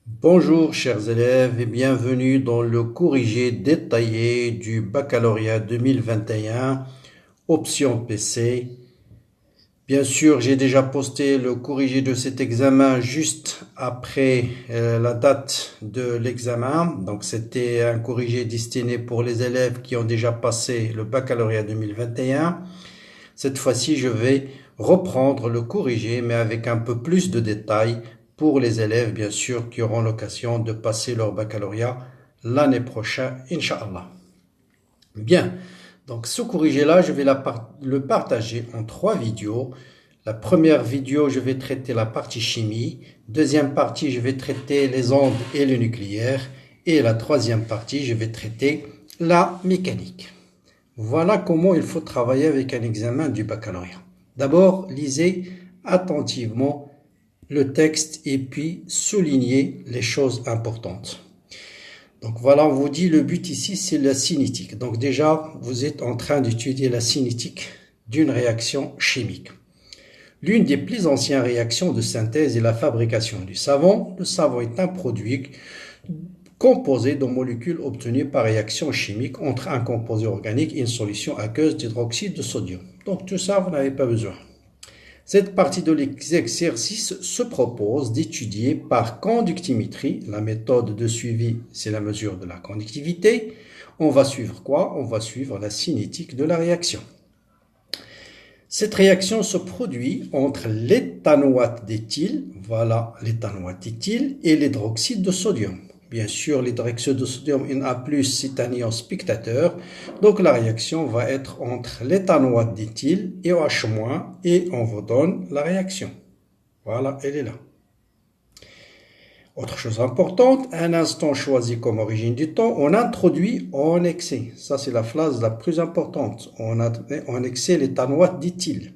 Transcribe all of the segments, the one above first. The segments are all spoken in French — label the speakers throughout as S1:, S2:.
S1: Bonjour chers élèves et bienvenue dans le corrigé détaillé du baccalauréat 2021, option PC. Bien sûr, j'ai déjà posté le corrigé de cet examen juste après la date de l'examen. Donc c'était un corrigé destiné pour les élèves qui ont déjà passé le baccalauréat 2021. Cette fois-ci, je vais reprendre le corrigé, mais avec un peu plus de détails pour les élèves, bien sûr, qui auront l'occasion de passer leur baccalauréat l'année prochaine, Inch'Allah. Bien, donc ce corrigé-là, je vais le partager en 3 vidéos. La première vidéo, je vais traiter la partie chimie. Deuxième partie, je vais traiter les ondes et le nucléaire. Et la troisième partie, je vais traiter la mécanique. Voilà comment il faut travailler avec un examen du baccalauréat. D'abord, lisez attentivement le texte et puis soulignez les choses importantes. Donc voilà, on vous dit le but ici, c'est la cinétique. Donc déjà, vous êtes en train d'étudier la cinétique d'une réaction chimique. L'une des plus anciennes réactions de synthèse est la fabrication du savon. Le savon est un produit composé de molécules obtenues par réaction chimique entre un composé organique et une solution aqueuse d'hydroxyde de sodium. Donc tout ça, vous n'avez pas besoin. Cette partie de l'exercice se propose d'étudier par conductimétrie. La méthode de suivi, c'est la mesure de la conductivité. On va suivre quoi? On va suivre la cinétique de la réaction. Cette réaction se produit entre l'éthanoate d'éthyle, voilà l'éthanoate d'éthyle, et l'hydroxyde de sodium. Bien sûr, l'hydroxyde de sodium Na+, c'est un ion spectateur. Donc la réaction va être entre l'éthanoate d'éthyle et OH- et on vous donne la réaction. Voilà, elle est là. Autre chose importante, un instant choisi comme origine du temps, on introduit en excès. Ça, c'est la phrase la plus importante. On introduit en excès l'éthanoate d'éthyle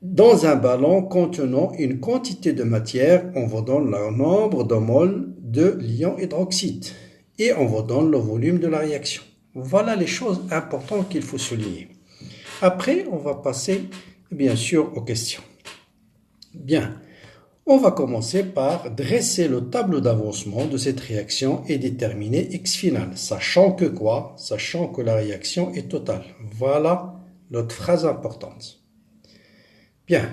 S1: dans un ballon contenant une quantité de matière. On vous donne le nombre de moles de l'ion hydroxyde et on vous donne le volume de la réaction. Voilà les choses importantes qu'il faut souligner. Après, on va passer bien sûr aux questions. Bien, on va commencer par dresser le tableau d'avancement de cette réaction et déterminer X final, sachant que quoi? Sachant que la réaction est totale. Voilà l'autre phrase importante. Bien,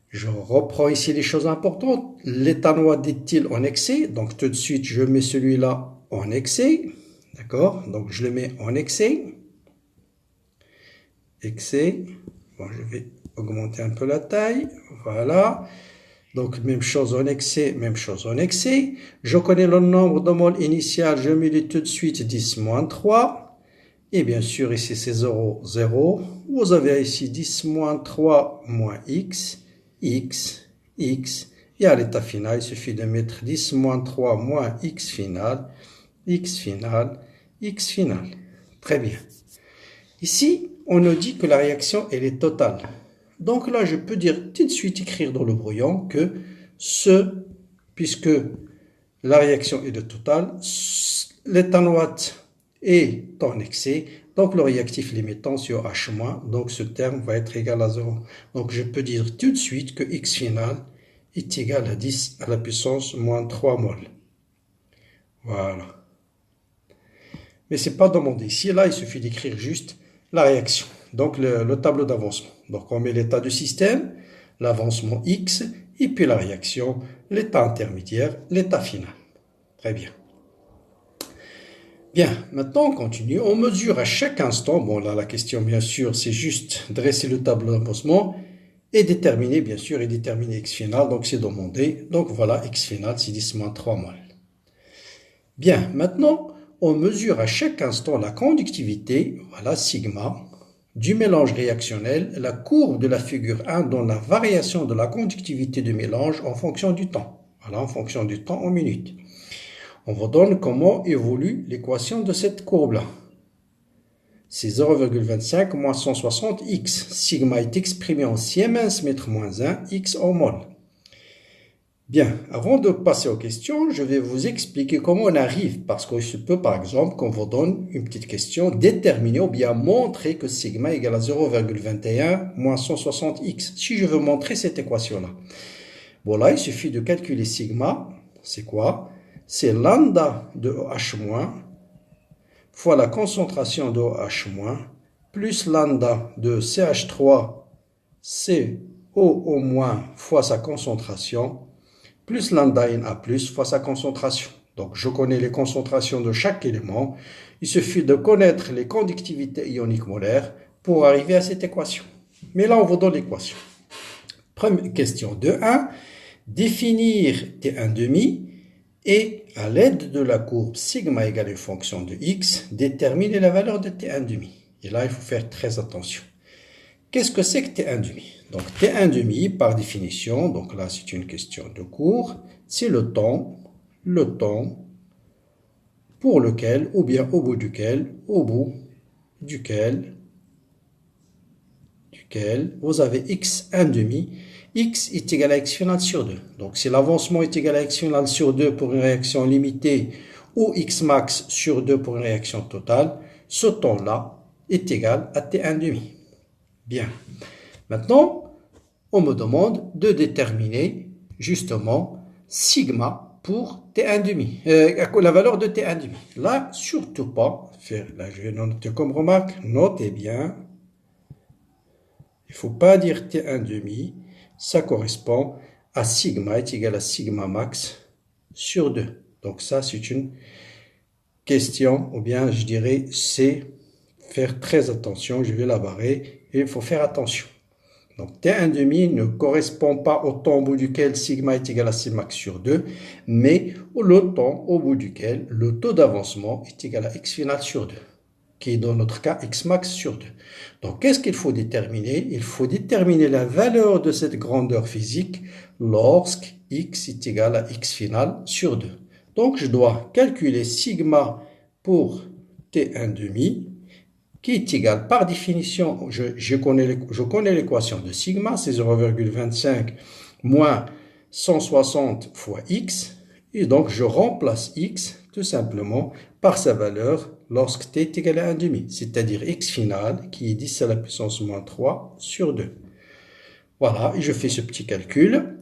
S1: je reprends ici les choses importantes. L'éthanoate d'éthyle en excès, donc tout de suite je mets celui-là en excès, d'accord? Donc je le mets en excès. Excès, bon je vais augmenter un peu la taille, voilà. Donc même chose en excès, même chose en excès. Je connais le nombre de moles initial, je mets tout de suite 10 moins 3. Et bien sûr ici c'est 0, 0. Vous avez ici 10 moins 3 moins x. X, X, et à l'état final, il suffit de mettre 10 moins 3 moins X final, X final, X final. Très bien. Ici, on nous dit que la réaction, elle est totale. Donc là, je peux dire tout de suite, écrire dans le brouillon que puisque la réaction est de totale, l'éthanoate est en excès, donc le réactif limitant sur H-, donc ce terme va être égal à 0. Donc je peux dire tout de suite que X final est égal à 10 à la puissance moins 3 mol. Voilà. Mais ce n'est pas demandé. Ici, là, il suffit d'écrire juste la réaction. Donc le tableau d'avancement. Donc on met l'état du système, l'avancement X, et puis la réaction, l'état intermédiaire, l'état final. Très bien. Bien, maintenant on continue. On mesure à chaque instant, bon là la question bien sûr c'est juste dresser le tableau d'avancement et déterminer bien sûr et déterminer X final, donc c'est demandé. Donc voilà X final c'est 10 moins 3 mol. Bien, maintenant on mesure à chaque instant la conductivité, voilà sigma, du mélange réactionnel. La courbe de la figure 1 donne la variation de la conductivité du mélange en fonction du temps. Voilà, en fonction du temps en minutes. On vous donne comment évolue l'équation de cette courbe-là. C'est 0,25 moins 160 x. Sigma est exprimé en Siemens mètre moins 1, x en mol. Bien, avant de passer aux questions, je vais vous expliquer comment on arrive, parce qu'il se peut par exemple qu'on vous donne une petite question, déterminer ou bien montrer que sigma égale à 0,21 moins 160 x. Si je veux montrer cette équation-là, bon là il suffit de calculer sigma. c'est quoi? C'est lambda de OH- fois la concentration de OH- plus lambda de CH3COO- fois sa concentration, plus lambda Na+, fois sa concentration. Donc, je connais les concentrations de chaque élément. Il suffit de connaître les conductivités ioniques molaires pour arriver à cette équation. Mais là, on vous donne l'équation. Première question 2.1. Définir T1,5 et, à l'aide de la courbe sigma égale une fonction de x, déterminer la valeur de T1,5. Et là, il faut faire très attention. Qu'est-ce que c'est que T1,5? Donc, T1,5, par définition, donc là, c'est une question de cours, c'est le temps pour lequel, ou bien au bout duquel, vous avez x1,5. X est égal à x finale sur 2. Donc, si l'avancement est égal à x finale sur 2 pour une réaction limitée ou x max sur 2 pour une réaction totale, ce temps-là est égal à T1,5. Bien. Maintenant, on me demande de déterminer justement sigma pour T1,5, la valeur de T1,5. Là, surtout pas faire, là je vais noter comme remarque, notez bien, il ne faut pas dire T1,5, ça correspond à sigma est égal à sigma max sur 2. Donc ça, c'est une question, ou bien je dirais, c'est faire très attention, je vais la barrer, et il faut faire attention. Donc T1,5 ne correspond pas au temps au bout duquel sigma est égal à sigma max sur 2, mais le temps au bout duquel le taux d'avancement est égal à x final sur 2, qui est dans notre cas x max sur 2. Donc qu'est-ce qu'il faut déterminer? Il faut déterminer la valeur de cette grandeur physique lorsque x est égal à x final sur 2. Donc je dois calculer sigma pour T1,5, qui est égal, par définition, je connais l'équation de sigma, c'est 0,25 moins 160 fois x, et donc je remplace x tout simplement par sa valeur lorsque t est égal à 1,5, c'est-à-dire x final, qui est 10 à la puissance moins 3 sur 2. Voilà, et je fais ce petit calcul,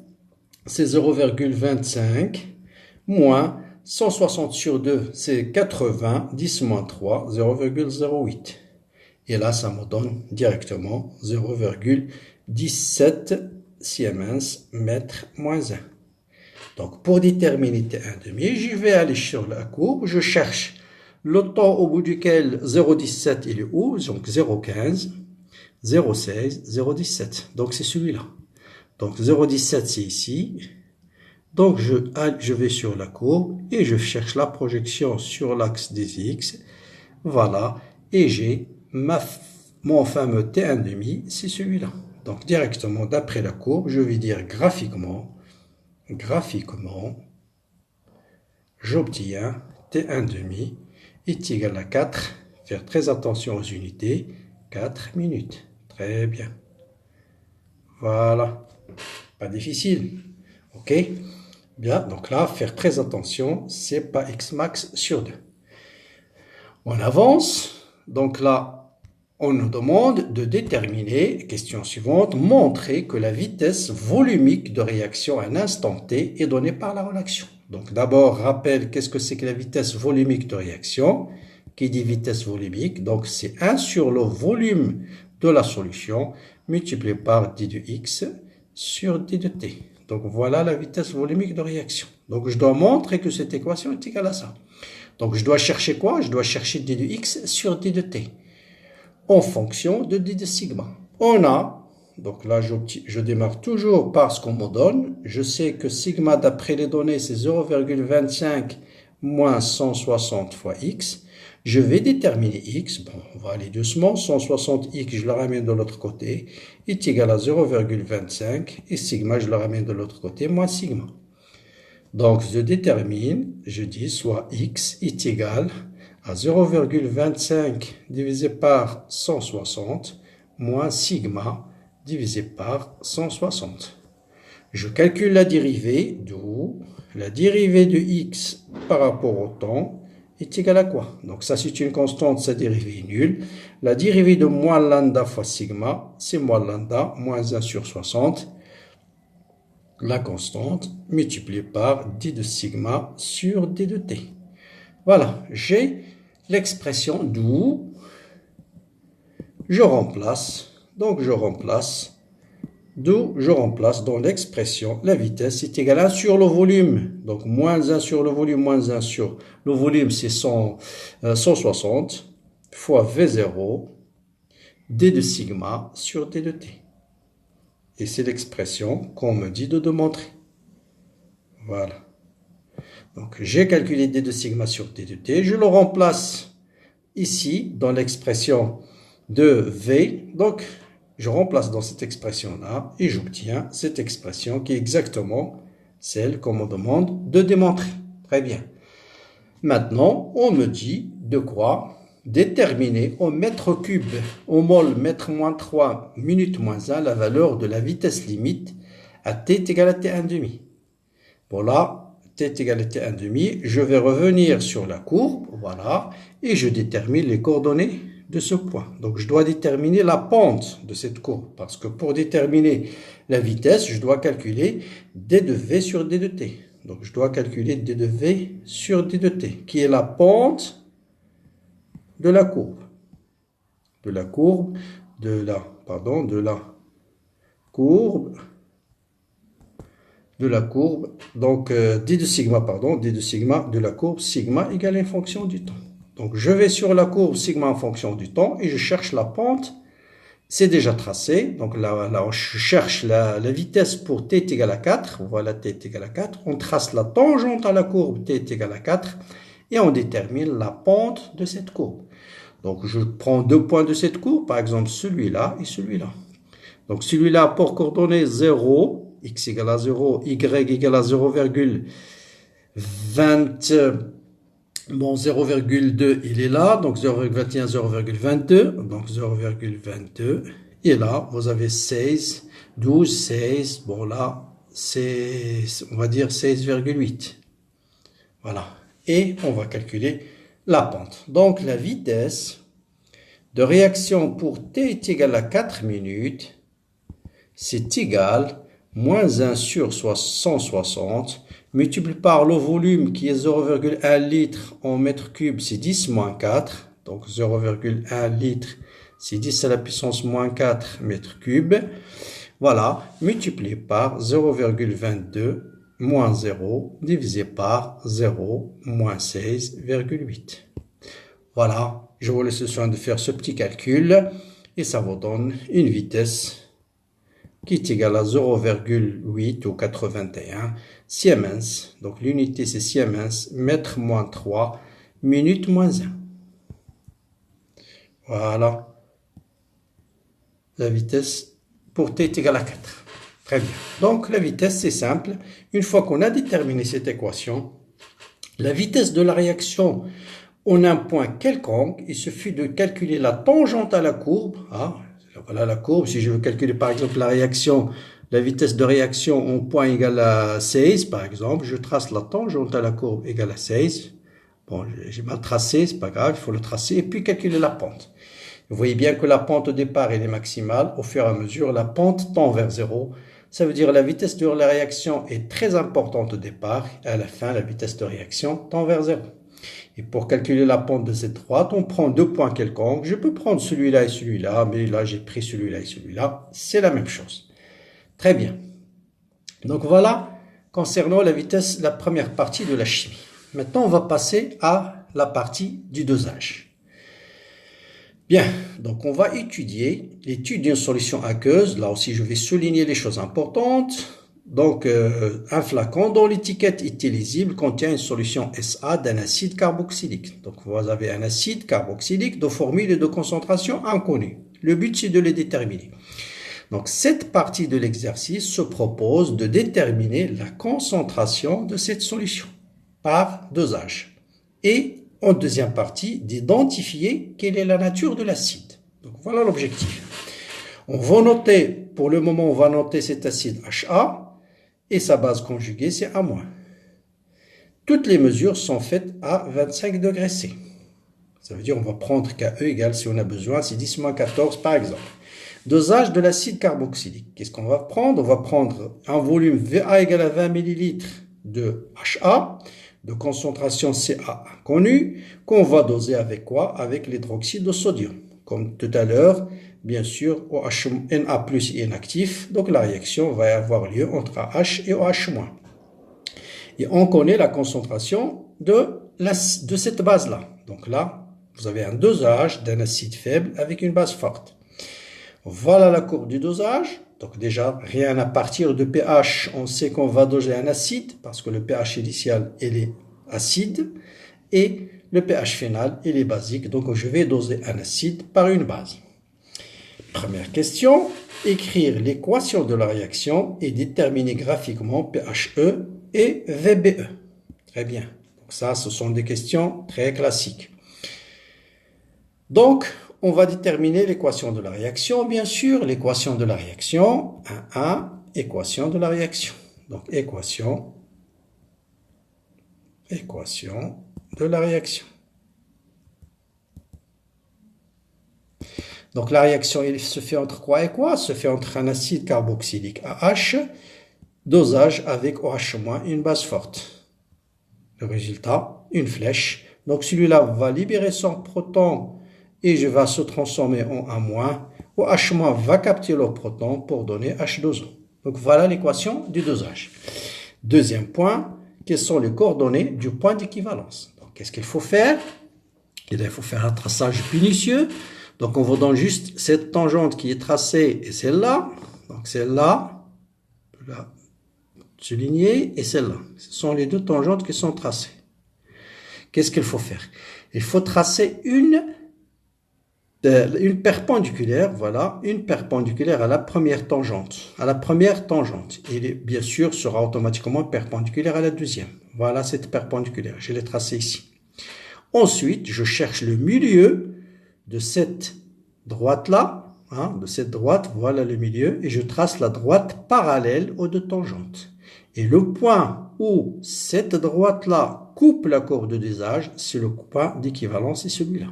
S1: c'est 0,25 moins 160 sur 2, c'est 80, 10 moins 3, 0,08. Et là, ça me donne directement 0,17 Siemens mètre moins 1. Donc, pour déterminer T1,5, je vais aller sur la courbe, je cherche le temps au bout duquel 0,17 il est où? Donc 0,15, 0,16, 0,17. Donc, c'est celui-là. Donc, 0,17 c'est ici. Donc, je vais sur la courbe et je cherche la projection sur l'axe des x. Voilà. Et j'ai mon fameux T1,5, c'est celui-là. Donc, directement, d'après la courbe, je vais dire graphiquement, j'obtiens T1,5 est égal à 4, faire très attention aux unités, 4 minutes. Très bien. Voilà. Pas difficile. OK? Bien, donc là, faire très attention, c'est pas x max sur 2. On avance. Donc là, on nous demande de déterminer, question suivante, montrer que la vitesse volumique de réaction à un instant t est donnée par la relation. Donc d'abord, rappelle qu'est-ce que c'est que la vitesse volumique de réaction. Qui dit vitesse volumique, donc c'est 1 sur le volume de la solution multiplié par d de x sur d de t. Donc voilà la vitesse volumique de réaction. Donc je dois montrer que cette équation est égale à ça. Donc je dois chercher quoi? Je dois chercher d de x sur d de t en fonction de d de sigma. On a, donc là je démarre toujours par ce qu'on me donne. Je sais que sigma d'après les données c'est 0,25 moins 160 fois x. Je vais déterminer x, bon on va aller doucement, 160x je le ramène de l'autre côté, est égal à 0,25 et sigma je le ramène de l'autre côté, moins sigma. Donc je détermine, je dis soit x est égal à 0,25 divisé par 160 moins sigma divisé par 160. Je calcule la dérivée, d'où la dérivée de x par rapport au temps est égale à quoi? Donc ça c'est une constante, sa dérivée est nulle. La dérivée de moins lambda fois sigma, c'est moins lambda, moins 1 sur 60. la constante multipliée par d de sigma sur d de t. Voilà, j'ai l'expression d'où je remplace. Donc je remplace, d'où je remplace dans l'expression la vitesse est égale à 1 sur le volume. Donc moins 1 sur le volume, moins 1 sur le volume, c'est 160 fois V0 d de sigma sur d de t. Et c'est l'expression qu'on me dit de démontrer. Voilà. Donc j'ai calculé d de sigma sur d de t. Je le remplace ici dans l'expression de V. Donc je remplace dans cette expression-là et j'obtiens cette expression qui est exactement celle qu'on me demande de démontrer. Très bien. Maintenant, on me dit de quoi déterminer au mètre cube, au mol mètre moins 3, minute moins 1, la valeur de la vitesse limite à t est égal à t1,5. Voilà, t est égal à t1,5. Je vais revenir sur la courbe, voilà, et je détermine les coordonnées de ce point. Donc, je dois déterminer la pente de cette courbe, parce que pour déterminer la vitesse, je dois calculer d de v sur d de t. Donc, je dois calculer d de v sur d de t, qui est la pente de la courbe. De la courbe, de la courbe, donc d de sigma, d de sigma de la courbe sigma égale une fonction du temps. Donc, je vais sur la courbe sigma en fonction du temps et je cherche la pente. C'est déjà tracé. Donc, là, je cherche la vitesse pour t est égal à 4. Voilà, t est égal à 4. On trace la tangente à la courbe t est égal à 4 et on détermine la pente de cette courbe. Donc, je prends deux points de cette courbe, par exemple celui-là et celui-là. Donc, celui-là pour coordonnées 0, x égale à 0, y égale à 0,20. Bon, 0,2, il est là, donc 0,21, 0,22, donc 0,22. Et là, vous avez 16, 12, 16, bon là, c'est, on va dire 16,8. Voilà. Et on va calculer la pente. Donc, la vitesse de réaction pour t est égale à 4 minutes, c'est égal moins 1 sur 160, multiplié par le volume qui est 0,1 litre en mètre cube, c'est 10 moins 4. Donc 0,1 litre, c'est 10 à la puissance moins 4 mètres cubes. Voilà, multiplié par 0,22 moins 0 divisé par 0 moins 16,8. Voilà, je vous laisse le soin de faire ce petit calcul et ça vous donne une vitesse qui est égale à 0,8 ou 81 Siemens. Donc l'unité c'est Siemens, mètre moins 3, minute moins 1. Voilà. La vitesse pour t est égale à 4. Très bien. Donc la vitesse c'est simple. Une fois qu'on a déterminé cette équation, la vitesse de la réaction en un point quelconque, il suffit de calculer la tangente à la courbe. Voilà la courbe. Si je veux calculer par exemple la réaction, la vitesse de réaction en point égale à 16 par exemple, je trace la tangente à la courbe égale à 16. Bon, j'ai mal tracé, c'est pas grave, il faut le tracer et puis calculer la pente. Vous voyez bien que la pente au départ elle est maximale, au fur et à mesure la pente tend vers 0. Ça veut dire que la vitesse de la réaction est très importante au départ et à la fin la vitesse de réaction tend vers 0. Et pour calculer la pente de cette droite, on prend deux points quelconques. Je peux prendre celui-là et celui-là, mais là, j'ai pris celui-là et celui-là. C'est la même chose. Très bien. Donc voilà, concernant la vitesse, la première partie de la chimie. Maintenant, on va passer à la partie du dosage. Bien, donc on va étudier l'étude d'une solution aqueuse. Là aussi, je vais souligner les choses importantes. Donc, un flacon dont l'étiquette est illisible contient une solution SA d'un acide carboxylique. Donc, vous avez un acide carboxylique de formule et de concentration inconnue. Le but, c'est de les déterminer. Donc, cette partie de l'exercice se propose de déterminer la concentration de cette solution par dosage. Et, en deuxième partie, d'identifier quelle est la nature de l'acide. Donc, voilà l'objectif. On va noter, pour le moment, on va noter cet acide HA. Et sa base conjuguée, c'est A-. Toutes les mesures sont faites à 25 degrés C. Ça veut dire qu'on va prendre KE égale, si on a besoin, c'est 10-14 par exemple. Dosage de l'acide carboxylique. Qu'est-ce qu'on va prendre? On va prendre un volume VA égale à 20 ml de HA, de concentration CA inconnue, qu'on va doser avec quoi? Avec l'hydroxyde de sodium. Comme tout à l'heure, bien sûr, OH Na plus est inactif, donc la réaction va avoir lieu entre AH et OH-. Et on connaît la concentration de cette base-là. Donc là, vous avez un dosage d'un acide faible avec une base forte. Voilà la courbe du dosage. Donc déjà, rien à partir de pH, on sait qu'on va doser un acide parce que le pH initial, il est acide et le pH final, il est basique. Donc je vais doser un acide par une base. Première question, écrire l'équation de la réaction et déterminer graphiquement pHe et VBE. Très bien. Donc ça, ce sont des questions très classiques. Donc, on va déterminer l'équation de la réaction, bien sûr. L'équation de la réaction, 1, équation de la réaction. Donc, équation de la réaction. Donc, la réaction, elle se fait entre quoi et quoi? Se fait entre un acide carboxylique AH, dosage avec OH-, une base forte. Le résultat, une flèche. Donc, celui-là va libérer son proton et je vais se transformer en A-. OH- va capter le proton pour donner H2O. Donc, voilà l'équation du dosage. Deuxième point, quelles sont les coordonnées du point d'équivalence? Donc, qu'est-ce qu'il faut faire? Il faut faire un traçage pernicieux. Donc, on vous donne juste cette tangente qui est tracée et celle-là. Donc, celle-là, soulignée, et celle-là. Ce sont les deux tangentes qui sont tracées. Qu'est-ce qu'il faut faire? Il faut tracer une perpendiculaire, voilà, une perpendiculaire à la première tangente. Et bien sûr, sera automatiquement perpendiculaire à la deuxième. Voilà cette perpendiculaire. Je l'ai tracée ici. Ensuite, je cherche le milieu de cette droite-là, de cette droite, voilà le milieu, et je trace la droite parallèle aux deux tangentes. Et le point où cette droite-là coupe la courbe de dosage, c'est le point d'équivalence, c'est celui-là.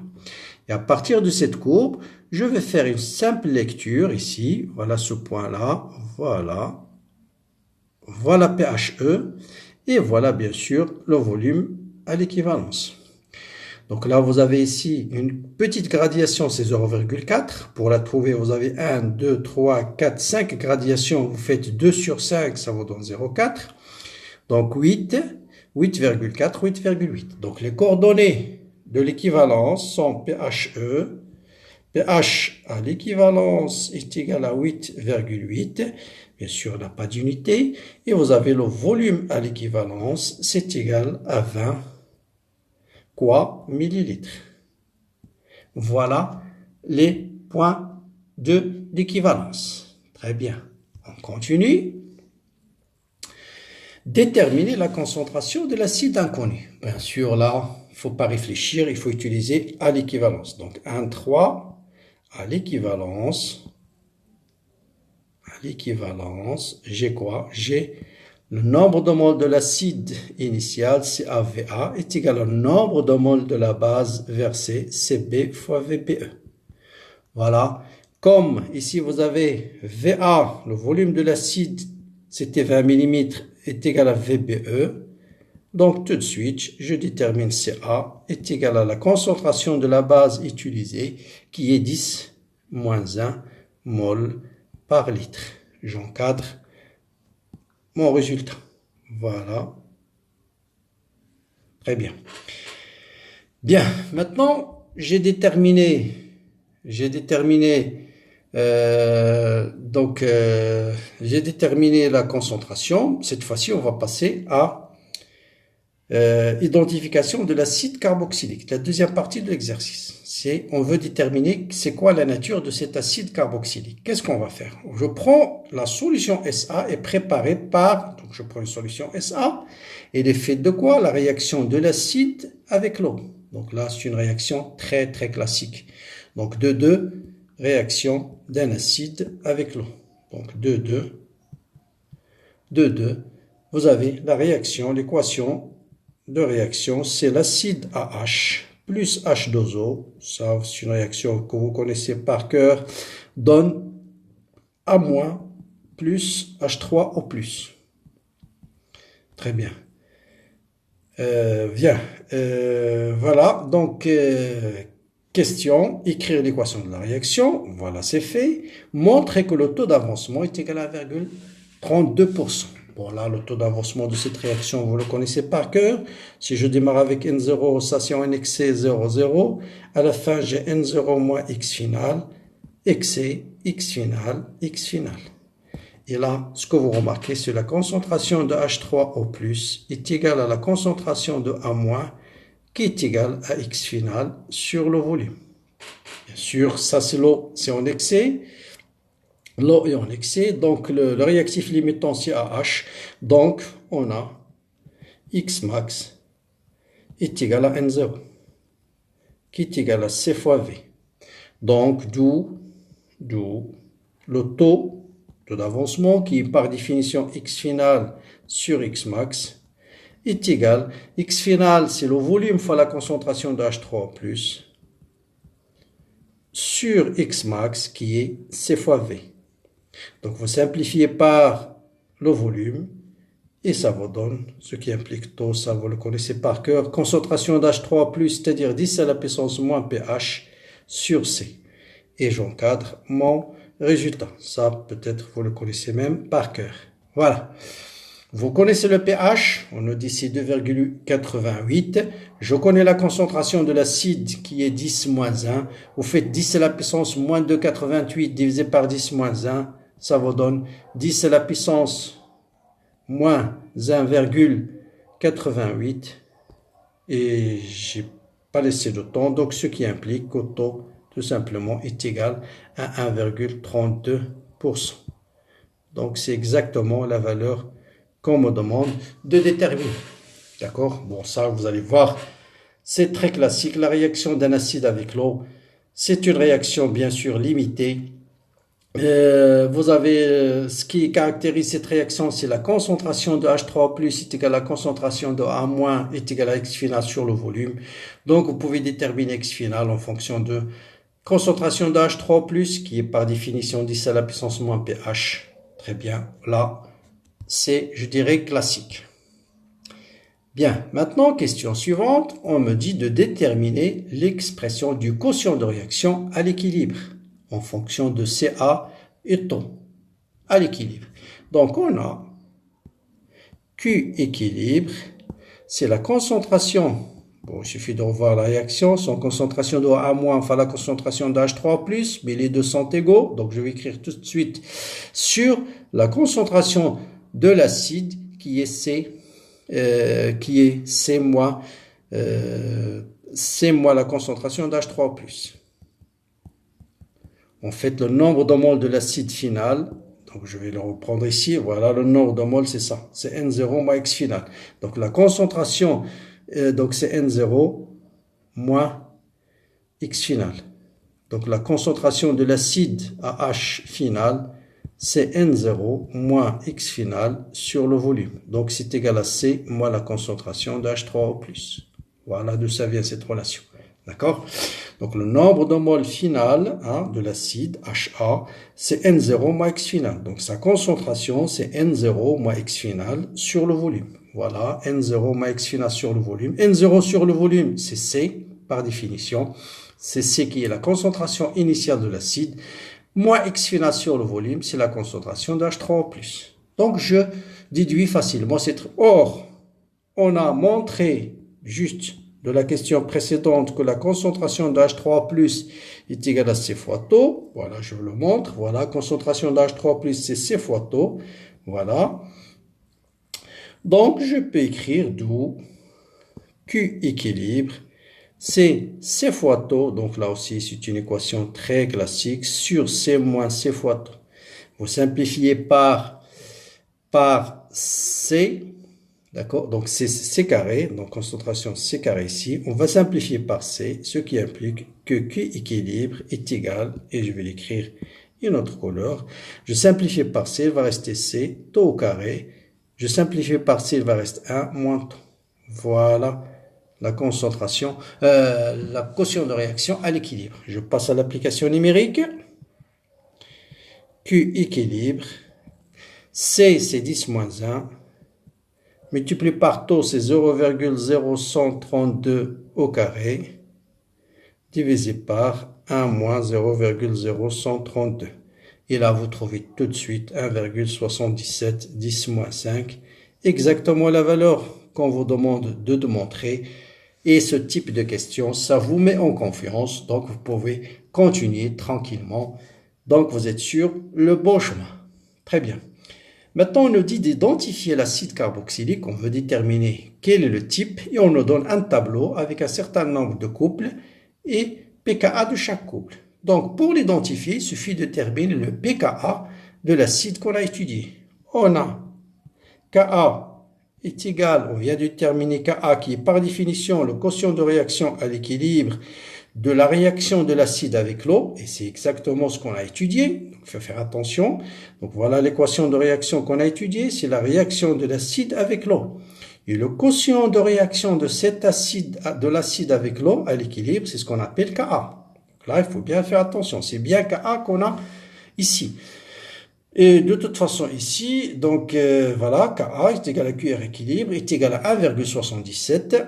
S1: Et à partir de cette courbe, je vais faire une simple lecture ici. Voilà ce point-là. Voilà. Voilà pHe. Et voilà bien sûr le volume à l'équivalence. Donc là, vous avez ici une petite gradation, c'est 0,4. Pour la trouver, vous avez 1, 2, 3, 4, 5 gradations. Vous faites 2 sur 5, ça vous donne 0,4. Donc 8, 8,4, 8,8. Donc les coordonnées de l'équivalence sont pHe, pH à l'équivalence est égal à 8,8, bien sûr, n'a pas d'unité, et vous avez le volume à l'équivalence, c'est égal à 20, millilitres. Voilà les points de l'équivalence. Très bien, on continue. Déterminer la concentration de l'acide inconnu. Bien sûr, là, il ne faut pas réfléchir, il faut utiliser à l'équivalence. Donc, 1, 3, à l'équivalence, j'ai quoi? J'ai le nombre de moles de l'acide initial, CaVa, est égal au nombre de moles de la base versée, Cb fois VBE. Voilà. Comme ici, vous avez Va, le volume de l'acide, c'était 20 mm, est égal à VBE. Donc, tout de suite, je détermine Ca est égal à la concentration de la base utilisée, qui est 10 moins 1 mol par litre. J'encadre mon résultat. Voilà. Très bien. Bien, maintenant, j'ai déterminé la concentration. Cette fois-ci, on va passer à identification de l'acide carboxylique. La deuxième partie de l'exercice, c'est on veut déterminer c'est quoi la nature de cet acide carboxylique. Qu'est-ce qu'on va faire? Je prends la solution SA et préparée par, donc je prends une solution SA, et elle est faite de quoi? La réaction de l'acide avec l'eau. Donc là, c'est une réaction très très classique. Donc 2,2, réaction d'un acide avec l'eau. Donc 2,2, vous avez la réaction, l'équation de réaction, c'est l'acide AH plus H2O, ça c'est une réaction que vous connaissez par cœur, donne A- plus H3 au plus. Très bien. Bien. Voilà. Donc, question, écrire l'équation de la réaction. Voilà, c'est fait. Montrer que le taux d'avancement est égal à 1,32%. Bon, là, le taux d'avancement de cette réaction, vous le connaissez par cœur. Si je démarre avec N0, ça c'est en excès 0, 0. À la fin, j'ai N0 moins X final, excès, X final, X final. Et là, ce que vous remarquez, c'est la concentration de H3 au plus est égale à la concentration de A- qui est égale à X final sur le volume. Bien sûr, ça c'est l'eau, c'est en excès. L'eau est en excès, donc le réactif limitant c'est AH. Donc, on a X max est égal à N0, qui est égal à C fois V. Donc, d'où le taux d'avancement qui est par définition X final sur X max est égal. X final, c'est le volume fois la concentration de H3 plus sur X max qui est C fois V. Donc, vous simplifiez par le volume et ça vous donne ce qui implique taux, ça vous le connaissez par cœur. Concentration d'H3 plus, c'est-à-dire 10 à la puissance moins pH sur C. Et j'encadre mon résultat. Ça, peut-être, vous le connaissez même par cœur. Voilà. Vous connaissez le pH, on nous dit c'est 2,88. Je connais la concentration de l'acide qui est 10 moins 1. Vous faites 10 à la puissance moins 2,88 divisé par 10 moins 1. Ça vous donne 10 à la puissance moins 1,88. Et j'ai pas laissé de temps, donc ce qui implique qu'au taux tout simplement est égal à 1,32%. Donc c'est exactement la valeur qu'on me demande de déterminer. D'accord? Bon, ça, vous allez voir, c'est très classique. La réaction d'un acide avec l'eau, c'est une réaction bien sûr limitée. Vous avez ce qui caractérise cette réaction, c'est la concentration de H3 plus est égale à la concentration de A- est égale à X final sur le volume. Donc, vous pouvez déterminer X final en fonction de concentration de H3 plus qui est par définition 10 à la puissance moins pH. Très bien. Là, c'est, je dirais, classique. Bien. Maintenant, question suivante. On me dit de déterminer l'expression du quotient de réaction à l'équilibre en fonction de Ca et τ à l'équilibre. Donc, on a Q équilibre, c'est la concentration. Bon, il suffit de revoir la réaction. Son concentration de A-, enfin la concentration de H3+, mais les deux sont égaux. Donc, je vais écrire tout de suite sur la concentration de l'acide qui est C, moins la concentration d'H3+. En fait, le nombre de moles de l'acide final, donc je vais le reprendre ici, voilà, le nombre de moles, c'est ça, c'est N0 moins X final. Donc la concentration, donc c'est N0 moins X final. Donc la concentration de l'acide à H final, c'est N0 moins X final sur le volume. Donc c'est égal à C moins la concentration de H3 au plus. Voilà d'où ça vient cette relation. D'accord? Donc le nombre de moles final de l'acide, HA, c'est N0 moins X final. Donc sa concentration, c'est N0 moins X final sur le volume. Voilà, N0 moins X final sur le volume. N0 sur le volume, c'est C par définition. C'est C qui est la concentration initiale de l'acide. Moins X final sur le volume, c'est la concentration d'H3+. Donc je déduis facilement cette... Or, on a montré juste de la question précédente que la concentration d'H3+ est égale à C fois τ. Voilà, je vous le montre. Voilà, concentration d'H3+, c'est C fois τ. Voilà. Donc, je peux écrire d'où Q équilibre, c'est C fois τ. Donc là aussi, c'est une équation très classique sur C moins C fois τ. Vous simplifiez par C. D'accord? Donc, c'est C carré, donc concentration C carré ici. On va simplifier par C, ce qui implique que Q équilibre est égal, et je vais l'écrire une autre couleur. Je simplifie par C, il va rester C, τ au carré. Je simplifie par C, il va rester 1 moins τ. Voilà la concentration, la quotient de réaction à l'équilibre. Je passe à l'application numérique. Q équilibre. C, c'est 10 moins 1. Multiplié par taux, c'est 0,0132 au carré. Divisé par 1 moins 0,0132. Et là, vous trouvez tout de suite 1,77, 10 moins 5. Exactement la valeur qu'on vous demande de démontrer. Et ce type de question, ça vous met en confiance. Donc, vous pouvez continuer tranquillement. Donc, vous êtes sur le bon chemin. Très bien. Maintenant, on nous dit d'identifier l'acide carboxylique. On veut déterminer quel est le type. Et on nous donne un tableau avec un certain nombre de couples et pKa de chaque couple. Donc, pour l'identifier, il suffit de déterminer le pKa de l'acide qu'on a étudié. On a Ka est égal, on vient de déterminer Ka qui est par définition le quotient de réaction à l'équilibre de la réaction de l'acide avec l'eau, et c'est exactement ce qu'on a étudié, donc il faut faire attention. Donc voilà l'équation de réaction qu'on a étudiée, c'est la réaction de l'acide avec l'eau. Et le quotient de réaction de cet acide, de l'acide avec l'eau à l'équilibre, c'est ce qu'on appelle Ka. Donc là, il faut bien faire attention, c'est bien Ka qu'on a ici. Et de toute façon ici, donc voilà, Ka est égal à QR équilibre, est égal à 1,77,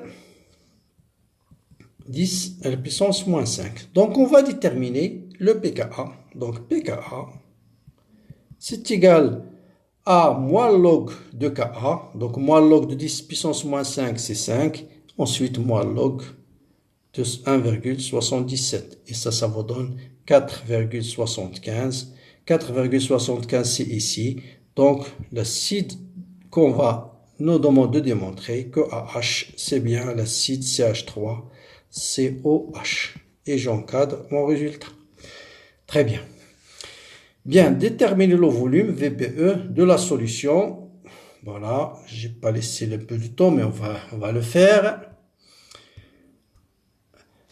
S1: 10 à la puissance moins 5. Donc on va déterminer le pKa. Donc pKa, c'est égal à moins log de Ka. Donc moins log de 10 puissance moins 5, c'est 5. Ensuite moins log de 1,77. Et ça vous donne 4,75. 4,75 c'est ici. Donc l'acide qu'on va nous demander de démontrer que AH c'est bien l'acide CH3 COH. Et j'encadre mon résultat. Très bien. Bien, déterminer le volume VBE de la solution. Voilà, j'ai pas laissé un peu de temps, mais on va le faire.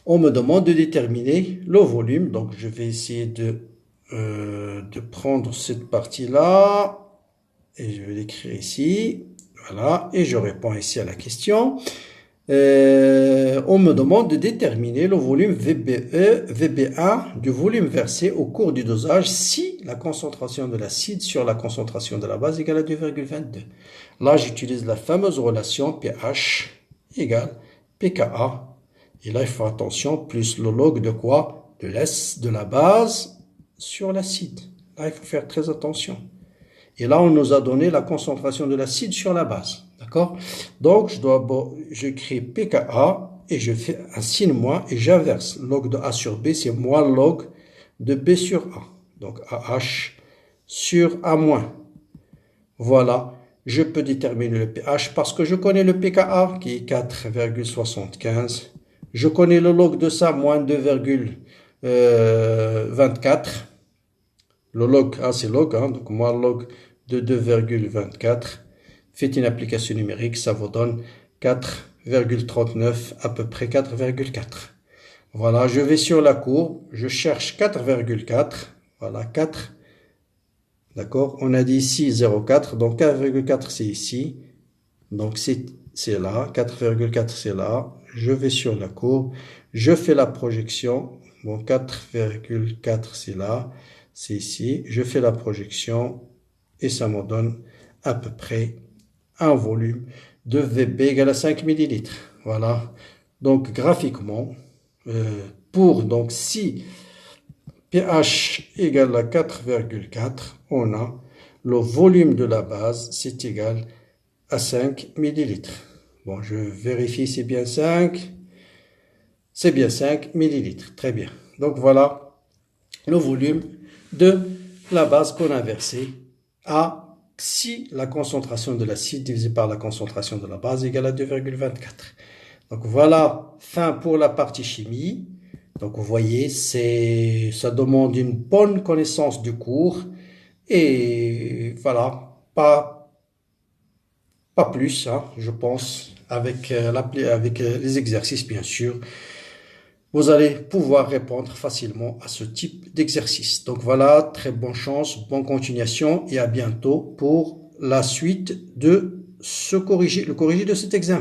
S1: On me demande de déterminer le volume. Donc je vais essayer de prendre cette partie-là. Et je vais l'écrire ici. Voilà, et je réponds ici à la question. On me demande de déterminer le volume VB1 du volume versé au cours du dosage si la concentration de l'acide sur la concentration de la base égale à 2,22. Là, j'utilise la fameuse relation pH égale pKa. Et là, il faut attention, plus le log de quoi? De la base sur l'acide. Là, il faut faire très attention. Et là, on nous a donné la concentration de l'acide sur la base. D'accord? Donc, j'écris pKa et je fais un signe moins et j'inverse. Log de A sur B, c'est moins log de B sur A. Donc, AH sur A moins. Voilà. Je peux déterminer le pH parce que je connais le pKa qui est 4,75. Je connais le log de ça, moins 2,24. Le log, c'est log, donc moins log de 2,24. Faites une application numérique, ça vous donne 4,39, à peu près 4,4. Voilà, je vais sur la courbe, je cherche 4,4. Voilà, 4. D'accord, on a dit ici 0,4, donc 4,4 c'est ici. Donc c'est là, 4,4 c'est là. Je vais sur la courbe, je fais la projection. Bon, 4,4 c'est là, c'est ici. Je fais la projection et ça me donne à peu près un volume de VB égale à 5 ml. Voilà. Donc, graphiquement, donc si pH égale à 4,4, on a le volume de la base, c'est égal à 5 ml. Bon, je vérifie, c'est bien 5. C'est bien 5 ml. Très bien. Donc, voilà le volume de la base qu'on a versée à si la concentration de l'acide divisée par la concentration de la base égale à 2,24. Donc voilà, fin pour la partie chimie. Donc vous voyez, ça demande une bonne connaissance du cours. Et voilà, pas plus, hein, je pense, avec les exercices bien sûr. Vous allez pouvoir répondre facilement à ce type d'exercice. Donc voilà, très bonne chance, bonne continuation et à bientôt pour la suite de le corrigé de cet examen.